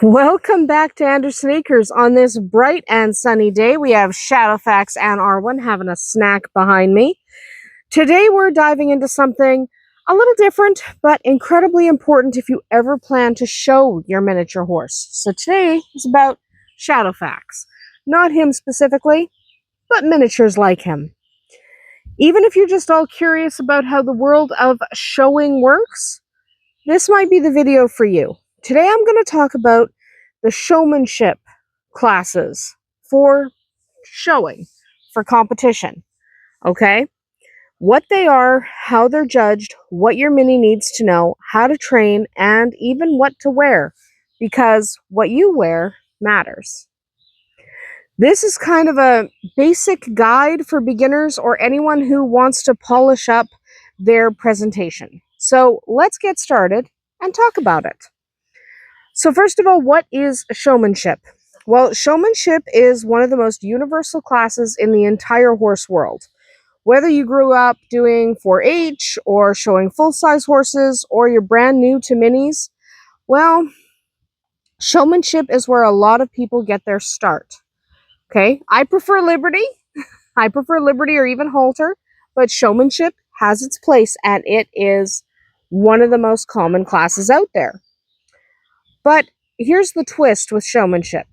Welcome back to Andersen Acres. On this bright and sunny day, we have Shadowfax and R1 having a snack behind me. Today we're diving into something a little different, but incredibly important if you ever plan to show your miniature horse. So today is about Shadowfax. Not him specifically, but miniatures like him. Even if you're just all curious about how the world of showing works, this might be the video for you. Today I'm going to talk about the showmanship classes for showing, for competition, okay? What they are, how they're judged, what your mini needs to know, how to train, and even what to wear, because what you wear matters. This is kind of a basic guide for beginners or anyone who wants to polish up their presentation. So let's get started and talk about it. So first of all, what is showmanship? Well, showmanship is one of the most universal classes in the entire horse world. Whether you grew up doing 4-H or showing full-size horses or you're brand new to minis, well, showmanship is where a lot of people get their start. Okay, I prefer Liberty. I prefer Liberty or even Halter, but showmanship has its place and it is one of the most common classes out there. But here's the twist with showmanship.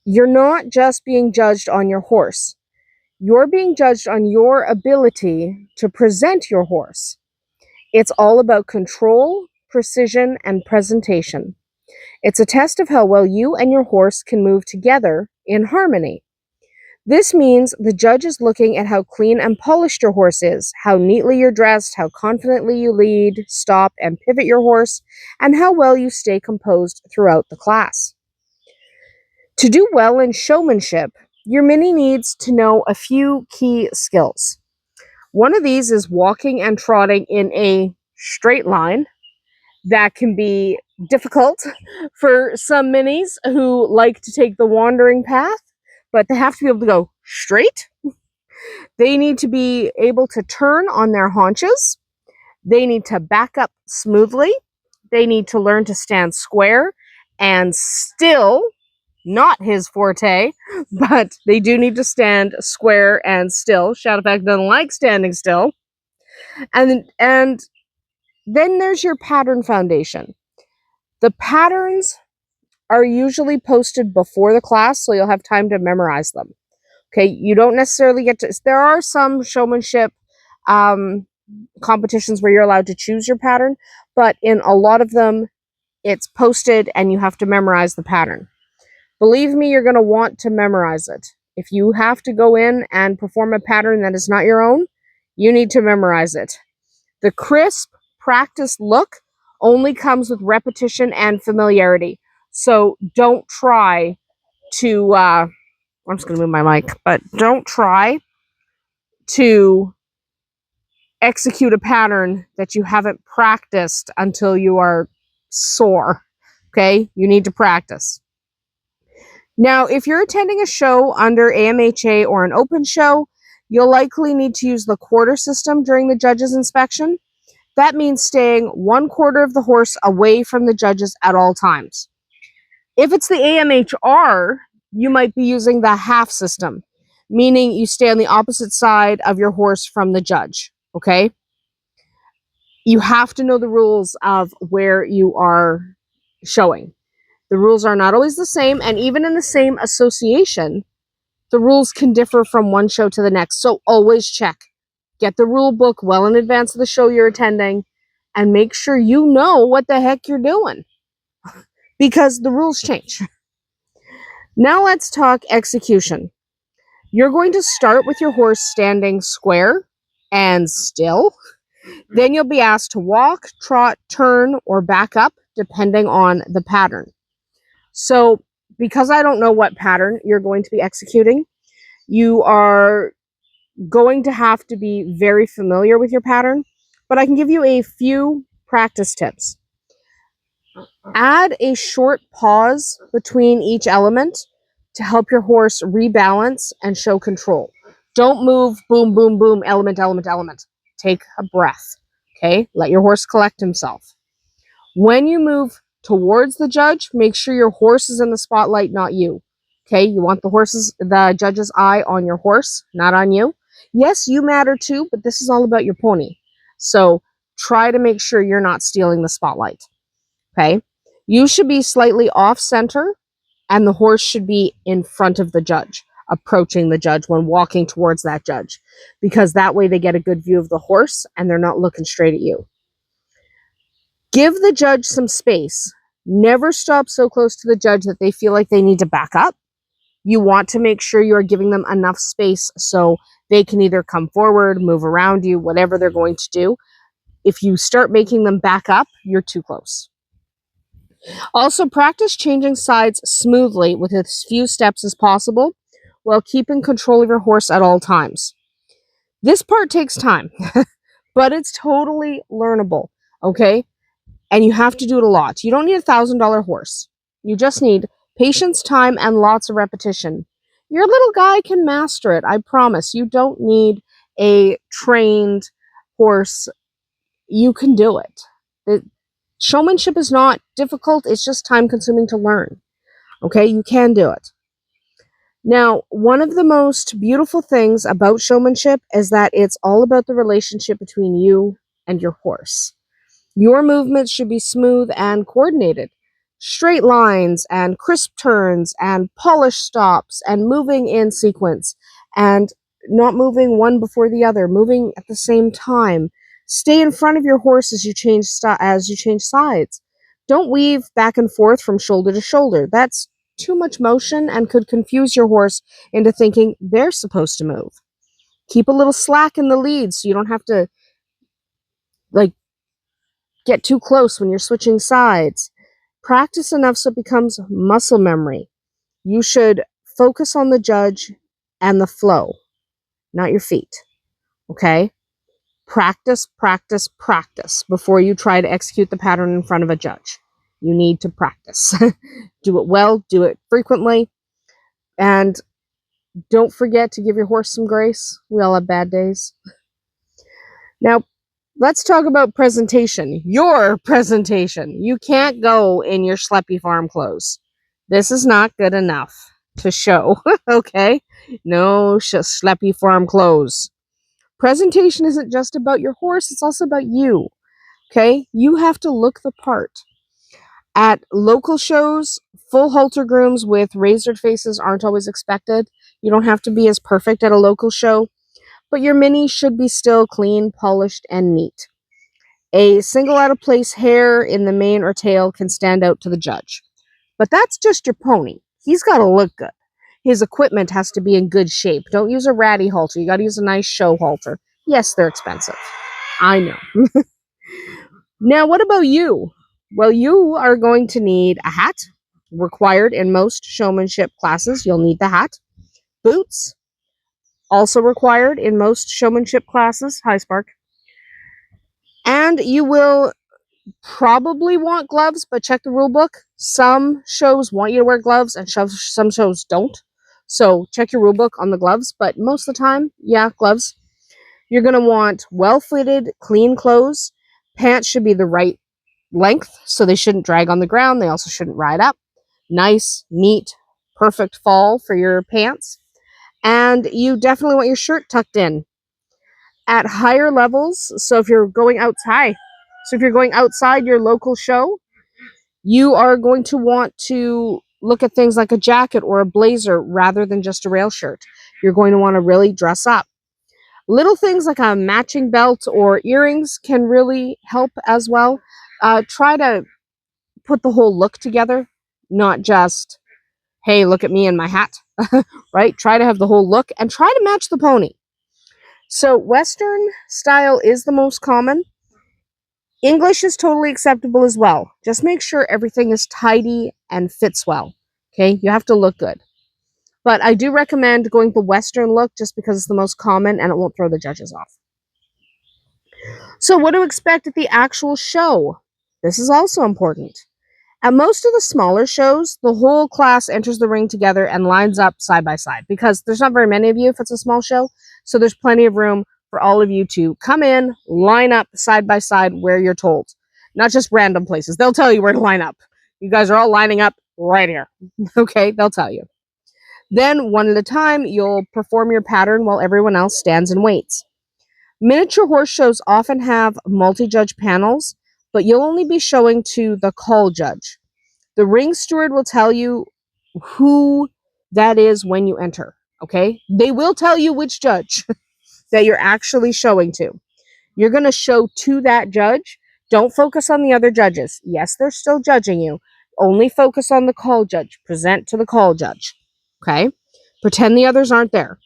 You're not just being judged on your horse. You're being judged on your ability to present your horse. It's all about control, precision, and presentation. It's a test of how well you and your horse can move together in harmony. This means the judge is looking at how clean and polished your horse is, how neatly you're dressed, how confidently you lead, stop, and pivot your horse, and how well you stay composed throughout the class. To do well in showmanship, your mini needs to know a few key skills. One of these is walking and trotting in a straight line. That can be difficult for some minis who like to take the wandering path, but they have to be able to go straight. They need to be able to turn on their haunches. They need to back up smoothly. They need to learn to stand square and still, not his forte, but they do need to stand square and still. Shadowfax doesn't like standing still. And then there's your pattern foundation. The patterns are usually posted before the class, so you'll have time to memorize them. Okay, you don't necessarily get to... There are some showmanship competitions where you're allowed to choose your pattern, but in a lot of them, it's posted and you have to memorize the pattern. Believe me, you're going to want to memorize it. If you have to go in and perform a pattern that is not your own, you need to memorize it. The crisp, practiced look only comes with repetition and familiarity. So don't try to, I'm just going to move my mic, but don't try to execute a pattern that you haven't practiced until you are sore. Okay? You need to practice. Now, if you're attending a show under AMHA or an open show, you'll likely need to use the quarter system during the judge's inspection. That means staying 1/4 of the horse away from the judges at all times. If it's the AMHR, you might be using the half system, meaning you stay on the opposite side of your horse from the judge, okay? You have to know the rules of where you are showing. The rules are not always the same, and even in the same association, the rules can differ from one show to the next, so always check. Get the rule book well in advance of the show you're attending and make sure you know what the heck you're doing because the rules change. Now let's talk execution. You're going to start with your horse standing square and still. Then you'll be asked to walk, trot, turn, or back up depending on the pattern. So because I don't know what pattern you're going to be executing, you are going to have to be very familiar with your pattern, but I can give you a few practice tips. Add a short pause between each element to help your horse rebalance and show control. Don't move, boom, boom, boom, element, element, element. Take a breath, okay? Let your horse collect himself. When you move towards the judge, make sure your horse is in the spotlight, not you. Okay, you want the judge's eye on your horse, not on you. Yes, you matter too, but this is all about your pony. So try to make sure you're not stealing the spotlight. Okay, you should be slightly off center, and the horse should be in front of the judge, approaching the judge when walking towards that judge, because that way they get a good view of the horse and they're not looking straight at you. Give the judge some space. Never stop so close to the judge that they feel like they need to back up. You want to make sure you are giving them enough space so they can either come forward, move around you, whatever they're going to do. If you start making them back up, you're too close. Also, practice changing sides smoothly with as few steps as possible while keeping control of your horse at all times. This part takes time, but it's totally learnable, okay? And you have to do it a lot. You don't need a $1,000 horse. You just need patience, time, and lots of repetition. Your little guy can master it, I promise. You don't need a trained horse. You can do it. Showmanship is not difficult. It's just time-consuming to learn. Okay, you can do it. Now, one of the most beautiful things about showmanship is that it's all about the relationship between you and your horse. Your movements should be smooth and coordinated. Straight lines and crisp turns and polished stops and moving in sequence and not moving one before the other, moving at the same time. Stay in front of your horse as you change sides. Don't weave back and forth from shoulder to shoulder. That's too much motion and could confuse your horse into thinking they're supposed to move. Keep a little slack in the lead so you don't have to get too close when you're switching sides. Practice enough so it becomes muscle memory. You should focus on the judge and the flow, not your feet. Okay? Practice, practice, practice before you try to execute the pattern in front of a judge. You need to practice. Do it well, do it frequently, and don't forget to give your horse some grace. We all have bad days. Now, let's talk about presentation. Your presentation. You can't go in your schleppy farm clothes. This is not good enough to show, okay? No schleppy farm clothes. Presentation isn't just about your horse, it's also about you, okay? You have to look the part. At local shows, full halter grooms with razored faces aren't always expected. You don't have to be as perfect at a local show, but your mini should be still clean, polished, and neat. A single out of place hair in the mane or tail can stand out to the judge. But that's just your pony. He's got to look good. His equipment has to be in good shape. Don't use a ratty halter. You got to use a nice show halter. Yes, they're expensive. I know. Now, what about you? Well, you are going to need a hat, required in most showmanship classes. You'll need the hat. Boots, also required in most showmanship classes. Hi, Spark. And you will probably want gloves, but check the rule book. Some shows want you to wear gloves and some shows don't. So check your rule book on the gloves, but most of the time, yeah, gloves. You're going to want well-fitted, clean clothes. Pants should be the right length, so they shouldn't drag on the ground. They also shouldn't ride up. Nice, neat, perfect fall for your pants. And you definitely want your shirt tucked in. At higher levels, so if you're going outside your local show, you are going to want to look at things like a jacket or a blazer rather than just a rail shirt. You're going to want to really dress up. Little things like a matching belt or earrings can really help as well. Try to put the whole look together, not just, hey, look at me and my hat, right? Try to have the whole look and try to match the pony. So Western style is the most common. English is totally acceptable as well. Just make sure everything is tidy and fits well. Okay, you have to look good. But I do recommend going the Western look just because it's the most common and it won't throw the judges off. So what to expect at the actual show? This is also important. At most of the smaller shows, the whole class enters the ring together and lines up side by side because there's not very many of you if it's a small show. So there's plenty of room for all of you to come in, line up side by side where you're told. Not just random places. They'll tell you where to line up. You guys are all lining up right here. Okay, they'll tell you. Then, one at a time, you'll perform your pattern while everyone else stands and waits. Miniature horse shows often have multi-judge panels, but you'll only be showing to the call judge. The ring steward will tell you who that is when you enter, okay? They will tell you which judge that you're actually showing to. You're going to show to that judge. Don't focus on the other judges. Yes, they're still judging you. Only focus on the call judge. Present to the call judge, okay? Pretend the others aren't there.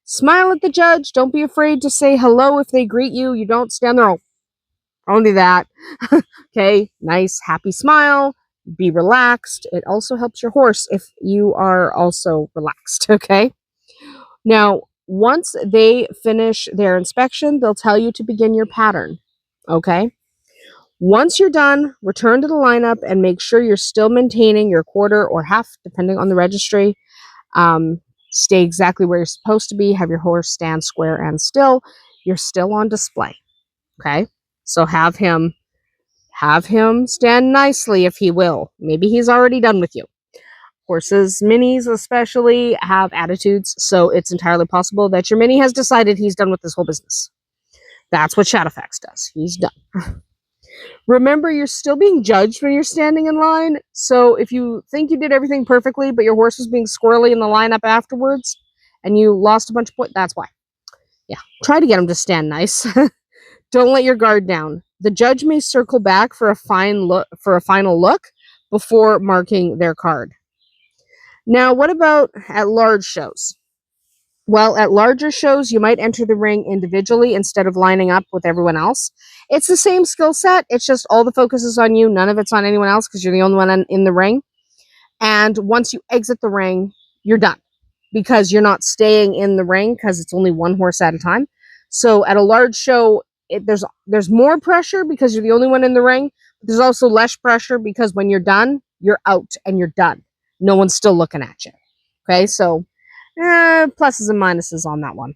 Smile at the judge. Don't be afraid to say hello if they greet you. You don't stand there, only that. Okay, nice, happy smile. Be relaxed. It also helps your horse if you are also relaxed, okay? Now, once they finish their inspection, they'll tell you to begin your pattern, okay? Once you're done, return to the lineup and make sure you're still maintaining your quarter or half, depending on the registry. Stay exactly where you're supposed to be. Have your horse stand square and still. You're still on display, okay? So have him stand nicely if he will. Maybe he's already done with you. Horses, minis especially, have attitudes, so it's entirely possible that your mini has decided he's done with this whole business. That's what Shadowfax does. He's done. Remember, you're still being judged when you're standing in line, so if you think you did everything perfectly, but your horse was being squirrely in the lineup afterwards, and you lost a bunch of points, that's why. Yeah, try to get him to stand nice. Don't let your guard down. The judge may circle back for a final look before marking their card. Now, what about at large shows? Well, at larger shows, you might enter the ring individually instead of lining up with everyone else. It's the same skill set. It's just all the focus is on you. None of it's on anyone else because you're the only one in the ring. And once you exit the ring, you're done because you're not staying in the ring because it's only one horse at a time. So at a large show, there's more pressure because you're the only one in the ring. But there's also less pressure because when you're done, you're out and you're done. No one's still looking at you. Okay, so pluses and minuses on that one.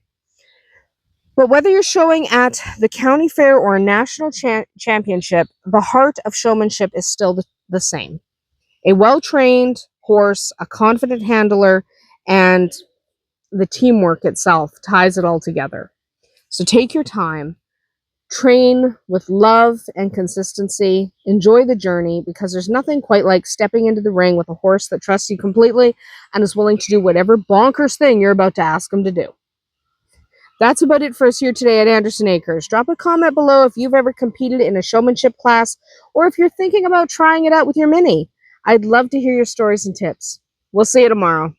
But whether you're showing at the county fair or a national championship, the heart of showmanship is still the same. A well-trained horse, a confident handler, and the teamwork itself ties it all together. So take your time, train with love and consistency, enjoy the journey, because there's nothing quite like stepping into the ring with a horse that trusts you completely and is willing to do whatever bonkers thing you're about to ask him to do. That's about it for us here today at Andersen Acres. Drop a comment below if you've ever competed in a showmanship class or if you're thinking about trying it out with your mini. I'd love to hear your stories and tips. We'll see you tomorrow.